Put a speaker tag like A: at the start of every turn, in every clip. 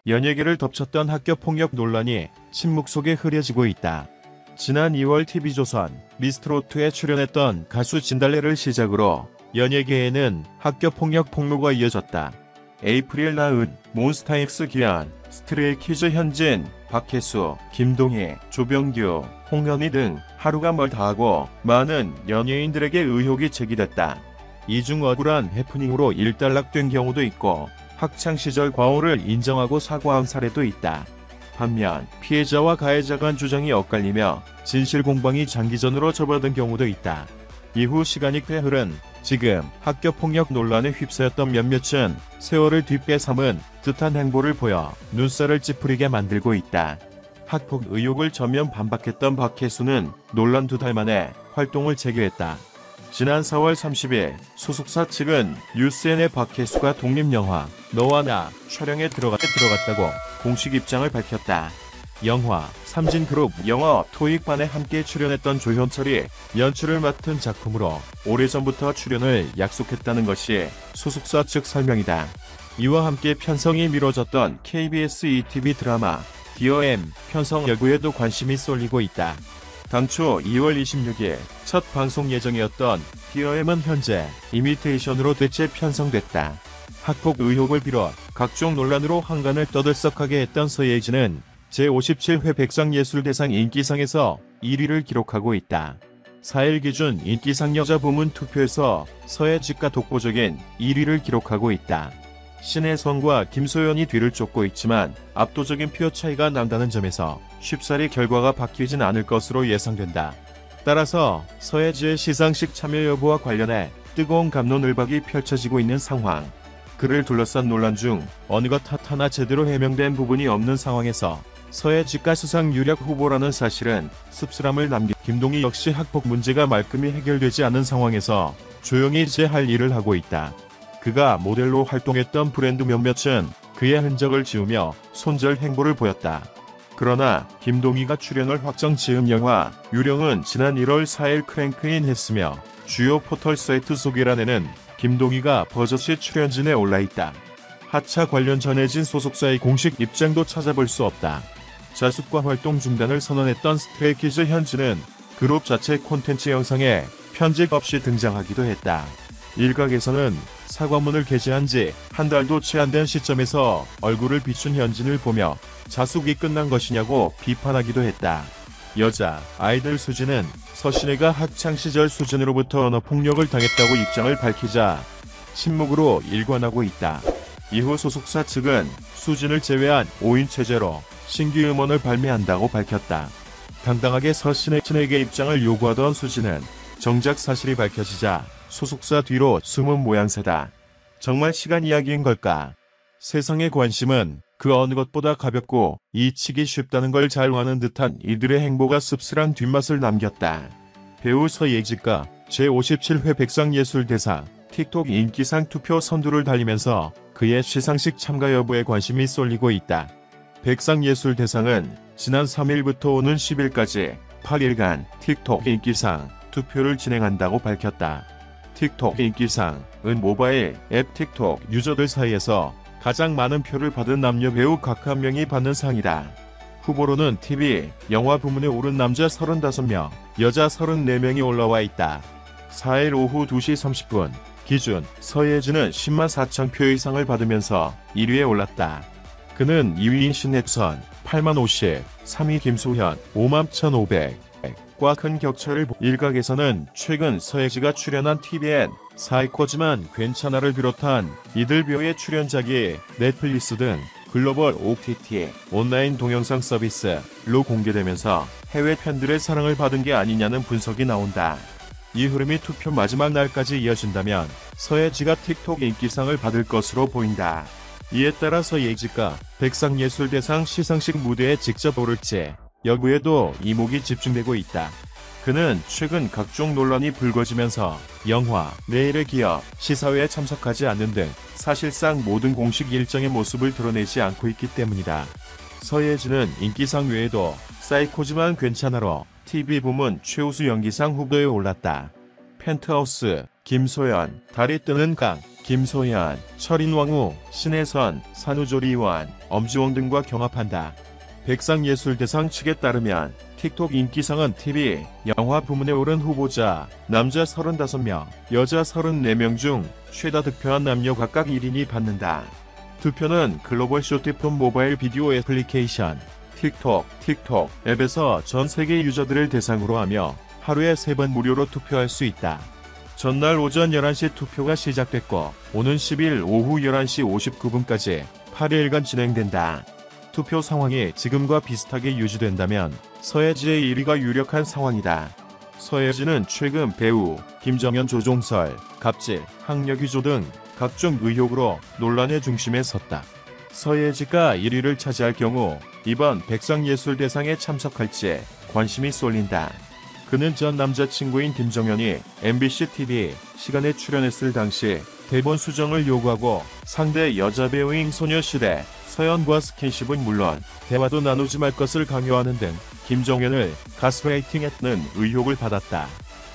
A: 연예계를 덮쳤던 학교폭력 논란이 침묵 속에 흐려지고 있다. 지난 2월 TV조선 미스트롯2에 출연했던 가수 진달래를 시작으로 연예계에는 학교폭력 폭로가 이어졌다. 에이프릴 나은, 몬스타엑스 기안, 스트레이키즈 현진, 박혜수, 김동희, 조병규, 홍현희 등 하루가 멀다하고 많은 연예인들에게 의혹이 제기됐다. 이 중 억울한 해프닝으로 일단락된 경우도 있고 학창시절 과오를 인정하고 사과한 사례도 있다. 반면 피해자와 가해자 간 주장이 엇갈리며 진실 공방이 장기전으로 접어든 경우도 있다. 이후 시간이 꽤 흐른 지금 학교폭력 논란에 휩싸였던 몇몇은 세월을 뒷배 삼은 듯한 행보를 보여 눈살을 찌푸리게 만들고 있다. 학폭 의혹을 전면 반박했던 박혜수는 논란 2달 만에 활동을 재개했다. 지난 4월 30일 소속사 측은 뉴스엔에 박혜수가 독립영화 너와 나 촬영에 들어갔다고 공식 입장을 밝혔다. 영화 삼진그룹 영어 토익반에 함께 출연했던 조현철이 연출을 맡은 작품으로 오래전부터 출연을 약속했다는 것이 소속사 측 설명이다. 이와 함께 편성이 미뤄졌던 KBS ETV 드라마 디어 M 편성 여부에도 관심이 쏠리고 있다. 당초 2월 26일 첫 방송 예정이었던 디어 M은 현재 이미테이션으로 대체 편성됐다. 학폭 의혹을 비롯 각종 논란으로 한간을 떠들썩하게 했던 서예진은 제57회 백상예술대상 인기상에서 1위를 기록하고 있다. 4일 기준 인기상 여자 부문 투표에서 서예지가 독보적인 1위를 기록하고 있다. 신혜선과 김소연이 뒤를 쫓고 있지만 압도적인 표 차이가 난다는 점에서 쉽사리 결과가 바뀌진 않을 것으로 예상된다. 따라서 서예지의 시상식 참여 여부와 관련해 뜨거운 갑론을박이 펼쳐지고 있는 상황. 그를 둘러싼 논란 중 어느 것 하나 제대로 해명된 부분이 없는 상황에서 서예지가 수상 유력 후보라는 사실은 씁쓸함을 남긴 김동희 역시 학폭 문제가 말끔히 해결되지 않은 상황에서 조용히 제 할 일을 하고 있다. 그가 모델로 활동했던 브랜드 몇몇은 그의 흔적을 지우며 손절 행보를 보였다. 그러나 김동희가 출연을 확정 지은 영화 유령은 지난 1월 4일 크랭크인 했으며 주요 포털 사이트 소개란에는 김동희가 버젓이 출연진에 올라있다. 하차 관련 전해진 소속사의 공식 입장도 찾아볼 수 없다. 자숙과 활동 중단을 선언했던 스트레이키즈 현진은 그룹 자체 콘텐츠 영상에 편집 없이 등장하기도 했다. 일각에서는 사과문을 게재한 지 한 달도 채 안 된 시점에서 얼굴을 비춘 현진을 보며 자숙이 끝난 것이냐고 비판하기도 했다. 여자 아이돌 수지는 서신혜가 학창시절 수진으로부터 언어폭력을 당했다고 입장을 밝히자 침묵으로 일관하고 있다. 이후 소속사 측은 수진을 제외한 5인 체제로 신규 음원을 발매한다고 밝혔다. 당당하게 서신혜에게 입장을 요구하던 수진은 정작 사실이 밝혀지자 소속사 뒤로 숨은 모양새다. 정말 시간 이야기인 걸까? 세상의 관심은 그 어느 것보다 가볍고 잊히기 쉽다는 걸 잘 아는 듯한 이들의 행보가 씁쓸한 뒷맛을 남겼다. 배우 서예지가 제57회 백상예술대상 틱톡 인기상 투표 선두를 달리면서 그의 시상식 참가 여부에 관심이 쏠리고 있다. 백상예술대상은 지난 3일부터 오는 10일까지 8일간 틱톡 인기상 투표를 진행한다고 밝혔다. 틱톡 인기상은 모바일 앱 틱톡 유저들 사이에서 가장 많은 표를 받은 남녀 배우 각 한 명이 받는 상이다. 후보로는 TV, 영화 부문에 오른 남자 35명, 여자 34명이 올라와 있다. 4일 오후 2시 30분 기준 서예진은 10만 4천 표 이상을 받으면서 1위에 올랐다. 그는 2위인 신혜선 8만 50, 3위 김소현 5만 1,500과 큰 격차를 일각에서는 최근 서예지가 출연한 TVN 사이코지만 괜찮아를 비롯한 이들뷰의 출연작이 넷플릭스 등 글로벌 OTT 온라인 동영상 서비스로 공개되면서 해외 팬들의 사랑을 받은 게 아니냐는 분석이 나온다. 이 흐름이 투표 마지막 날까지 이어진다면 서예지가 틱톡 인기상을 받을 것으로 보인다. 이에 따라 서예지가 백상예술대상 시상식 무대에 직접 오를지 여부에도 이목이 집중되고 있다. 그는 최근 각종 논란이 불거지면서 영화, 내일의 기업, 시사회에 참석하지 않는 등 사실상 모든 공식 일정의 모습을 드러내지 않고 있기 때문이다. 서예진은 인기상 외에도 사이코지만 괜찮아로 TV 부문 최우수 연기상 후보에 올랐다. 펜트하우스, 김소연, 달이 뜨는 강, 김소연, 철인왕후, 신혜선, 산후조리원, 엄지원 등과 경합한다. 백상예술대상 측에 따르면 틱톡 인기상은 TV, 영화 부문에 오른 후보자 남자 35명, 여자 34명 중 최다 득표한 남녀 각각 1인이 받는다. 투표는 글로벌 쇼트폼 모바일 비디오 애플리케이션 틱톡 앱에서 전 세계 유저들을 대상으로 하며 하루에 3번 무료로 투표할 수 있다. 전날 오전 11시 투표가 시작됐고 오는 10일 오후 11시 59분까지 8일간 진행된다. 투표 상황이 지금과 비슷하게 유지된다면 서예지의 1위가 유력한 상황이다. 서예지는 최근 배우, 김정현, 조종설, 갑질, 학력위조 등 각종 의혹으로 논란의 중심에 섰다. 서예지가 1위를 차지할 경우 이번 백상예술대상에 참석할지 관심이 쏠린다. 그는 전 남자친구인 김정현이 MBC TV 시간에 출연했을 당시 대본 수정을 요구하고 상대 여자 배우인 소녀시대 서연과 스킨십은 물론 대화도 나누지 말 것을 강요하는 등 김정현을 가스라이팅했는 의혹을 받았다.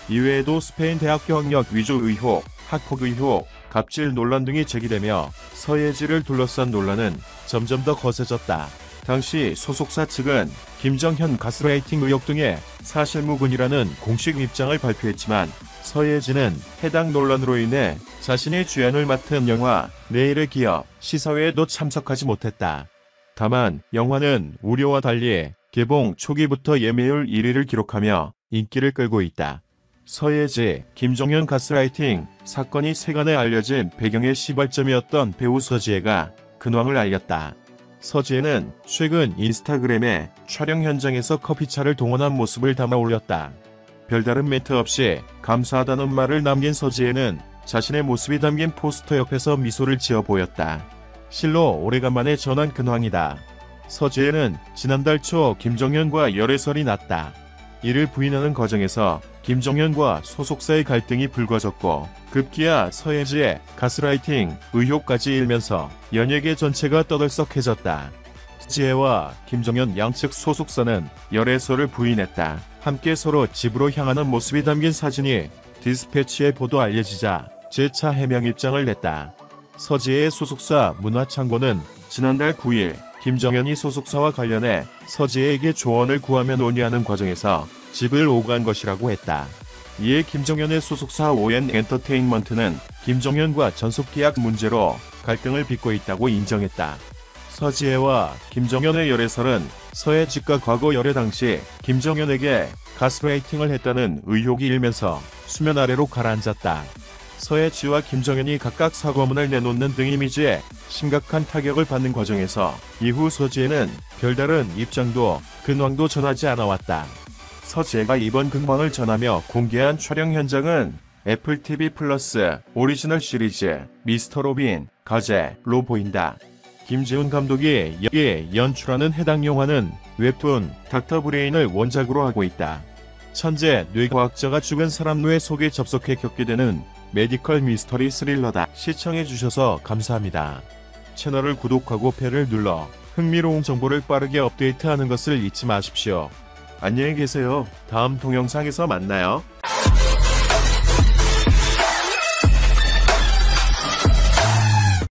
A: 이외에도 스페인 대학교 학력 위조 의혹, 학폭 의혹, 갑질 논란 등이 제기되며 서예지를 둘러싼 논란은 점점 더 거세졌다. 당시 소속사 측은 김정현 가스라이팅 의혹 등의 사실무근이라는 공식 입장을 발표했지만 서예지는 해당 논란으로 인해 자신이 주연을 맡은 영화 내일의 기업 시사회에도 참석하지 못했다. 다만 영화는 우려와 달리 개봉 초기부터 예매율 1위를 기록하며 인기를 끌고 있다. 서예지, 김정현 가스라이팅 사건이 세간에 알려진 배경의 시발점이었던 배우 서지혜가 근황을 알렸다. 서지혜는 최근 인스타그램에 촬영 현장에서 커피차를 동원한 모습을 담아 올렸다. 별다른 멘트 없이 감사하다는 말을 남긴 서지혜는 자신의 모습이 담긴 포스터 옆에서 미소를 지어 보였다. 실로 오래간만에 전한 근황이다. 서지혜는 지난달 초 김정현과 열애설이 났다. 이를 부인하는 과정에서 김정현과 소속사의 갈등이 불거졌고 급기야 서예지의 가스라이팅 의혹까지 일면서 연예계 전체가 떠들썩해졌다. 서지혜와 김정현 양측 소속사는 열애설을 부인했다. 함께 서로 집으로 향하는 모습이 담긴 사진이 디스패치의 보도 알려지자 재차 해명 입장을 냈다. 서지혜의 소속사 문화창고는 지난달 9일 김정현이 소속사와 관련해 서지혜에게 조언을 구하며 논의하는 과정에서 집을 오간 것이라고 했다. 이에 김정현의 소속사 ON엔터테인먼트는 김정현과 전속계약 문제로 갈등을 빚고 있다고 인정했다. 서지혜와 김정현의 열애설은 서예지가 과거 열애 당시 김정현에게 가스라이팅을 했다는 의혹이 일면서 수면 아래로 가라앉았다. 서예지와 김정현이 각각 사과문을 내놓는 등 이미지에 심각한 타격을 받는 과정에서 이후 서지혜는 별다른 입장도 근황도 전하지 않아왔다. 서지혜가 이번 근황을 전하며 공개한 촬영 현장은 애플 TV 플러스 오리지널 시리즈 미스터 로빈 가제로 보인다. 김지훈 감독이 연출하는 해당 영화는 웹툰 닥터 브레인을 원작으로 하고 있다. 천재 뇌과학자가 죽은 사람 뇌 속에 접속해 겪게 되는 메디컬 미스터리 스릴러다. 시청해주셔서 감사합니다. 채널을 구독하고 벨을 눌러 흥미로운 정보를 빠르게 업데이트하는 것을 잊지 마십시오. 안녕히 계세요. 다음 동영상에서 만나요.